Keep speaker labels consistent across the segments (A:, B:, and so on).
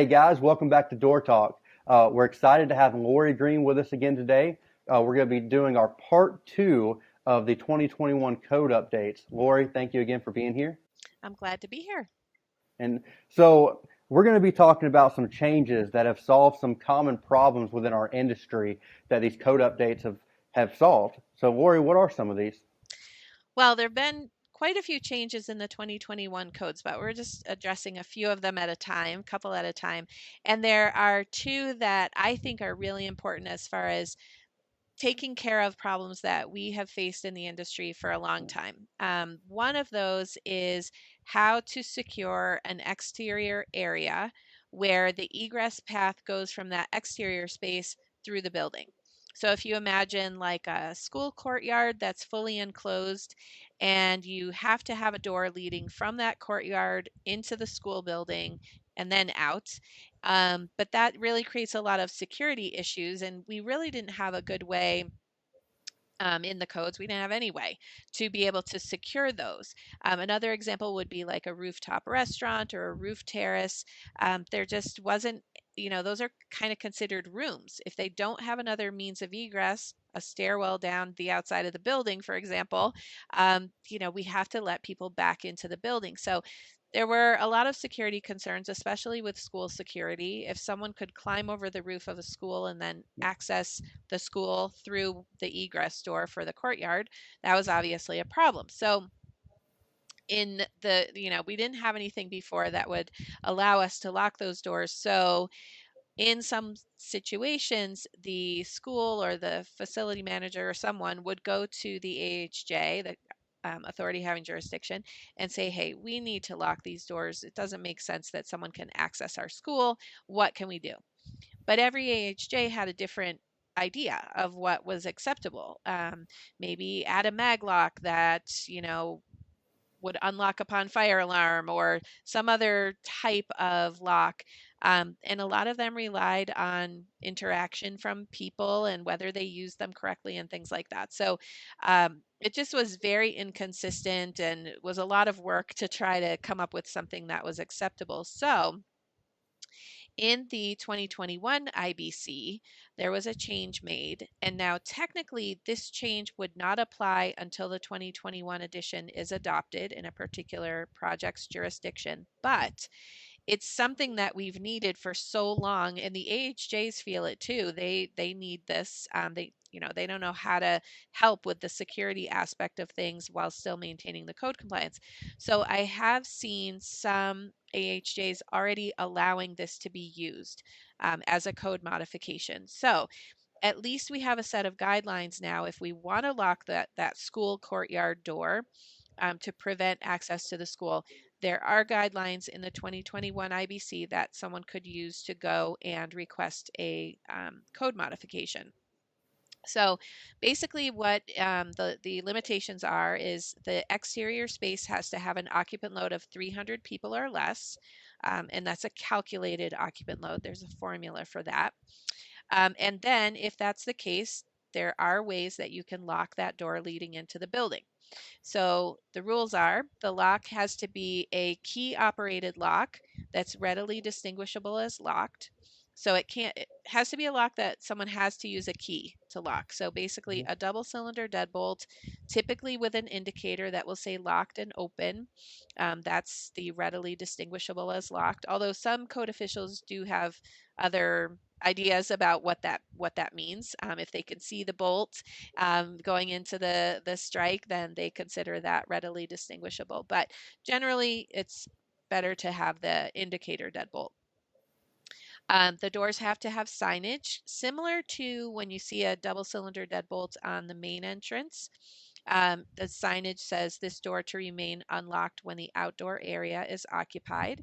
A: Hey guys, welcome back to Door Talk. We're excited to have Lori Greene with us again today. We're going to be doing our part two of the 2021 code updates. Lori, thank you again for being here.
B: I'm glad to be here.
A: And so we're going to be talking about some changes that have solved some common problems within our industry that these code updates have solved. So Lori, what are some of these?
B: Well, there have been quite a few changes in the 2021 codes, but we're just addressing a few of them at a time, couple at a time. And there are two that I think are really important as far as taking care of problems that we have faced in the industry for a long time. One of those is how to secure an exterior area where the egress path goes from that exterior space through the building. So if you imagine like a school courtyard that's fully enclosed and you have to have a door leading from that courtyard into the school building and then out. But that really creates a lot of security issues, and we really didn't have a good way in the codes. We didn't have any way to be able to secure those. Another example would be like a rooftop restaurant or a roof terrace. There just wasn't, those are kind of considered rooms. If they don't have another means of egress, a stairwell down the outside of the building, for example, we have to let people back into the building. So there were a lot of security concerns, especially with school security. If someone could climb over the roof of a school and then access the school through the egress door for the courtyard, that was obviously a problem. So we didn't have anything before that would allow us to lock those doors. So in some situations, the school or the facility manager or someone would go to the AHJ, the authority having jurisdiction, and say, hey, we need to lock these doors. It doesn't make sense that someone can access our school. What can we do? But every AHJ had a different idea of what was acceptable. Maybe add a mag lock that, would unlock upon fire alarm or some other type of lock. And a lot of them relied on interaction from people and whether they used them correctly and things like that. So it just was very inconsistent and it was a lot of work to try to come up with something that was acceptable. So in the 2021 IBC, there was a change made, and now technically this change would not apply until the 2021 edition is adopted in a particular project's jurisdiction. But it's something that we've needed for so long, and the AHJs feel it too. They need this. They don't know how to help with the security aspect of things while still maintaining the code compliance. So I have seen some AHJs already allowing this to be used as a code modification. So at least we have a set of guidelines now if we want to lock that school courtyard door to prevent access to the school. There are guidelines in the 2021 IBC that someone could use to go and request a code modification. So basically what the limitations are is the exterior space has to have an occupant load of 300 people or less, and that's a calculated occupant load. There's a formula for that. And then if that's the case, there are ways that you can lock that door leading into the building. So the rules are the lock has to be a key operated lock that's readily distinguishable as locked. So it has to be a lock that someone has to use a key to lock. So basically a double cylinder deadbolt, typically with an indicator that will say locked and open. That's the readily distinguishable as locked. Although some code officials do have other ideas about what that means. If they can see the bolt going into the strike, then they consider that readily distinguishable. But generally, it's better to have the indicator deadbolt. The doors have to have signage similar to when you see a double cylinder deadbolt on the main entrance. The signage says this door to remain unlocked when the outdoor area is occupied.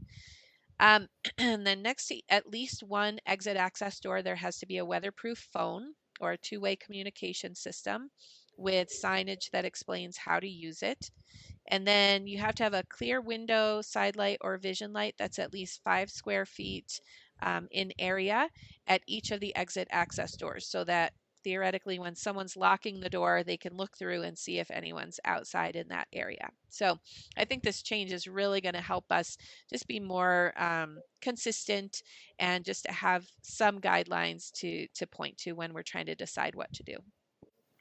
B: And then next to at least one exit access door, there has to be a weatherproof phone or a two-way communication system with signage that explains how to use it. And then you have to have a clear window, side light, or vision light that's at least 5 square feet in area at each of the exit access doors so that theoretically, when someone's locking the door, they can look through and see if anyone's outside in that area. So I think this change is really going to help us just be more consistent and just to have some guidelines to point to when we're trying to decide what to do.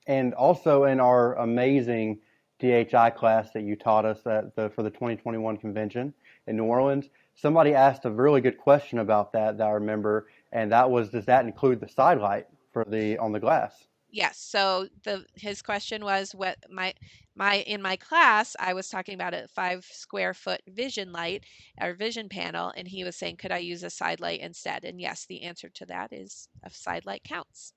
A: And also in our amazing DHI class that you taught us for the 2021 convention in New Orleans, somebody asked a really good question about that I remember, and that was, does that include the side light for the on the glass?
B: Yes. So the his question was what my in my class I was talking about a 5 square foot vision light or vision panel, and he was saying could I use a side light instead? And yes, the answer to that is a side light counts.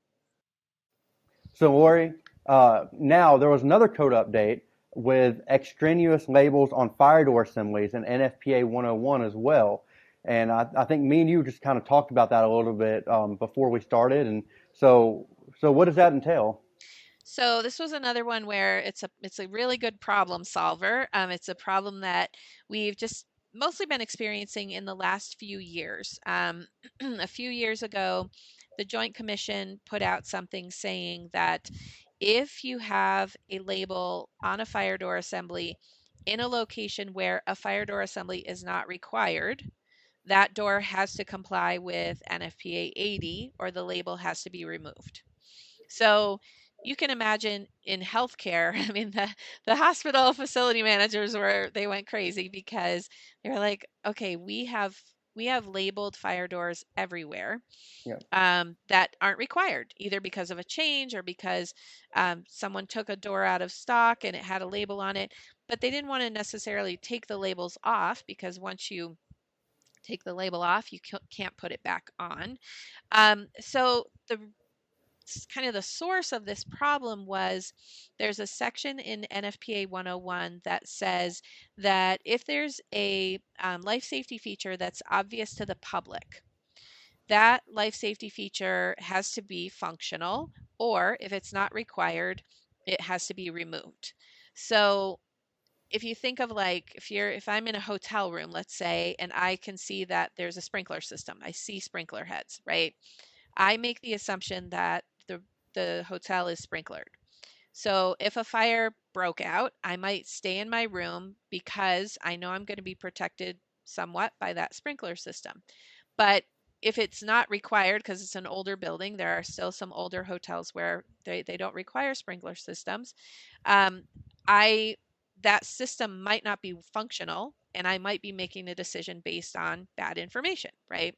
A: So, Lori, now there was another code update with extraneous labels on fire door assemblies and NFPA 101 as well. And I think me and you just kind of talked about that a little bit before we started. And so what does that entail?
B: So this was another one where it's a really good problem solver. It's a problem that we've just mostly been experiencing in the last few years. A few years ago, the Joint Commission put out something saying that if you have a label on a fire door assembly in a location where a fire door assembly is not required, that door has to comply with NFPA 80 or the label has to be removed. So you can imagine in healthcare, I mean, the hospital facility managers they went crazy because they were like, okay, we have labeled fire doors everywhere
A: Yeah.
B: that aren't required, either because of a change or because someone took a door out of stock and it had a label on it. But they didn't want to necessarily take the labels off because once you take the label off, you can't put it back on. So the kind of the source of this problem was there's a section in NFPA 101 that says that if there's a life safety feature that's obvious to the public, that life safety feature has to be functional, or if it's not required, it has to be removed. So if you think of like if I'm in a hotel room, let's say, and I can see that there's a sprinkler system, I see sprinkler heads, right? I make the assumption that the hotel is sprinklered. So if a fire broke out, I might stay in my room because I know I'm going to be protected somewhat by that sprinkler system. But if it's not required because it's an older building, there are still some older hotels where they don't require sprinkler systems. Um, I that system might not be functional, and I might be making a decision based on bad information, right?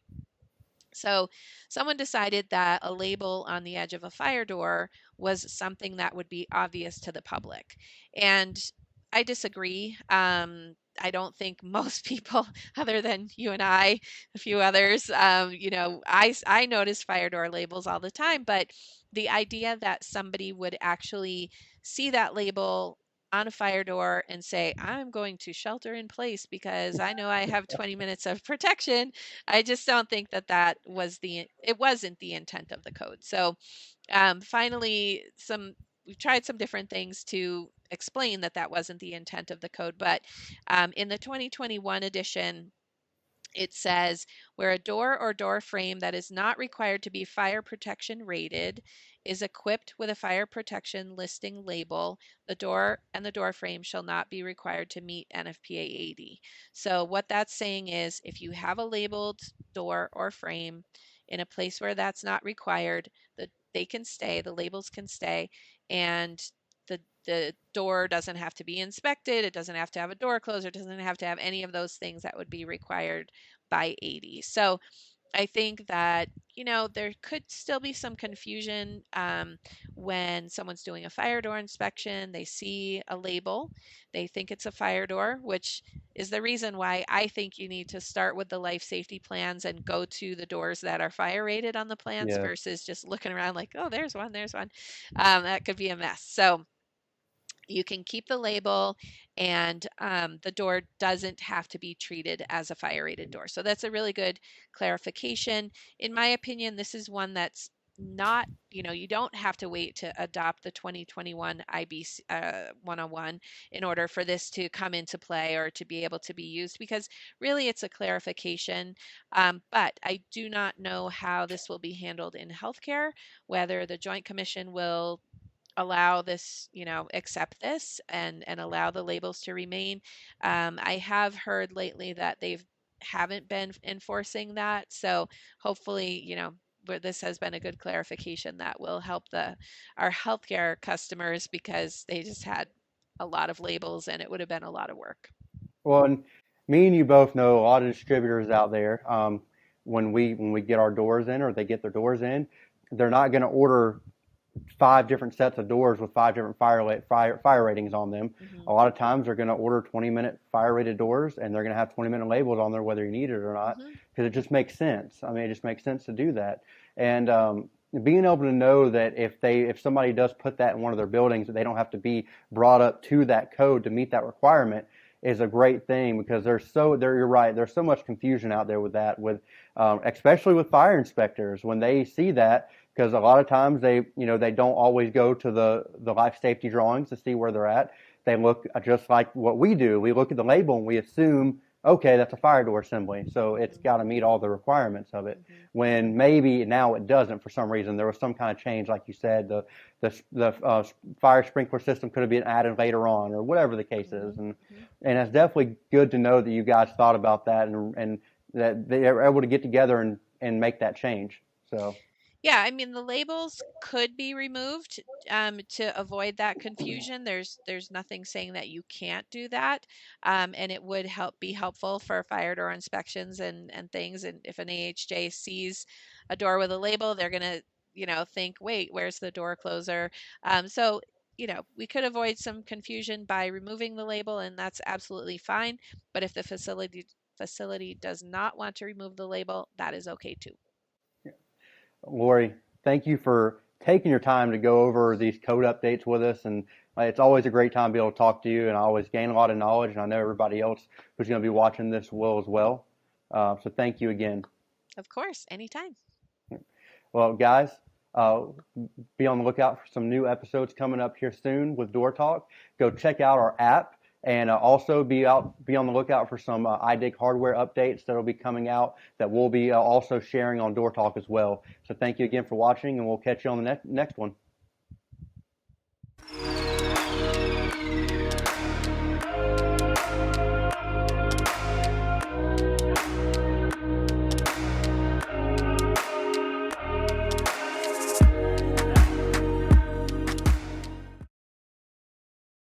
B: So someone decided that a label on the edge of a fire door was something that would be obvious to the public. And I disagree. I don't think most people, other than you and I, a few others, I notice fire door labels all the time, but the idea that somebody would actually see that label on a fire door and say, I'm going to shelter in place because I know I have 20 minutes of protection. I just don't think that it wasn't the intent of the code. So finally, we've tried some different things to explain that that wasn't the intent of the code, but in the 2021 edition, it says where a door or door frame that is not required to be fire protection rated is equipped with a fire protection listing label, the door and the door frame shall not be required to meet NFPA 80. So what that's saying is if you have a labeled door or frame in a place where that's not required, they can stay, the labels can stay, and the door doesn't have to be inspected. It doesn't have to have a door closer. It doesn't have to have any of those things that would be required by 80. So I think that, there could still be some confusion when someone's doing a fire door inspection. They see a label, they think it's a fire door, which is the reason why I think you need to start with the life safety plans and go to the doors that are fire rated on the plans
A: Yeah.
B: versus just looking around like, oh, there's one, there's one. That could be a mess. So you can keep the label, and the door doesn't have to be treated as a fire rated door. So that's a really good clarification. In my opinion, this is one that's not, you don't have to wait to adopt the 2021 IBC 101 in order for this to come into play or to be able to be used, because really it's a clarification. But I do not know how this will be handled in healthcare, whether the Joint Commission will allow this, accept this and allow the labels to remain. I have heard lately that they've haven't been enforcing that. So hopefully, where this has been a good clarification that will help our healthcare customers, because they just had a lot of labels and it would have been a lot of work.
A: Well, and me and you both know a lot of distributors out there. When we get our doors in, or they get their doors in, they're not going to order five different sets of doors with five different fire ratings on them. A
B: Hmm.
A: lot of times they're going to order 20-minute fire rated doors, and they're going to have 20-minute labels on there whether you need it or not,
B: Hmm.
A: because it just makes sense. I mean, it just makes sense to do that. And being able to know that if somebody does put that in one of their buildings, that they don't have to be brought up to that code to meet that requirement is a great thing, because you're right, there's so much confusion out there with that, with especially with fire inspectors when they see that, because a lot of times they don't always go to the life safety drawings to see where they're at. They look just like what we do. We look at the label and we assume, okay, that's a fire door assembly, so it's
B: Hmm.
A: got to meet all the requirements of it.
B: Hmm.
A: When maybe now it doesn't for some reason. There was some kind of change, like you said, the fire sprinkler system could have been added later on, or whatever the case is,
B: Hmm.
A: and it's definitely good to know that you guys thought about that, and that they were able to get together and make that change. So.
B: Yeah, I mean, the labels could be removed to avoid that confusion. There's nothing saying that you can't do that, and it would be helpful for fire door inspections and things. And if an AHJ sees a door with a label, they're gonna, think, wait, where's the door closer? So, we could avoid some confusion by removing the label, and that's absolutely fine. But if the facility does not want to remove the label, that is okay too.
A: Lori, thank you for taking your time to go over these code updates with us. And it's always a great time to be able to talk to you. And I always gain a lot of knowledge. And I know everybody else who's going to be watching this will as well. So thank you again.
B: Of course, anytime.
A: Well, guys, uh, be on the lookout for some new episodes coming up here soon with Door Talk. Go check out our app. And also be on the lookout for some iDig hardware updates that will be coming out that we'll be also sharing on Door Talk as well. So thank you again for watching, and we'll catch you on the next one.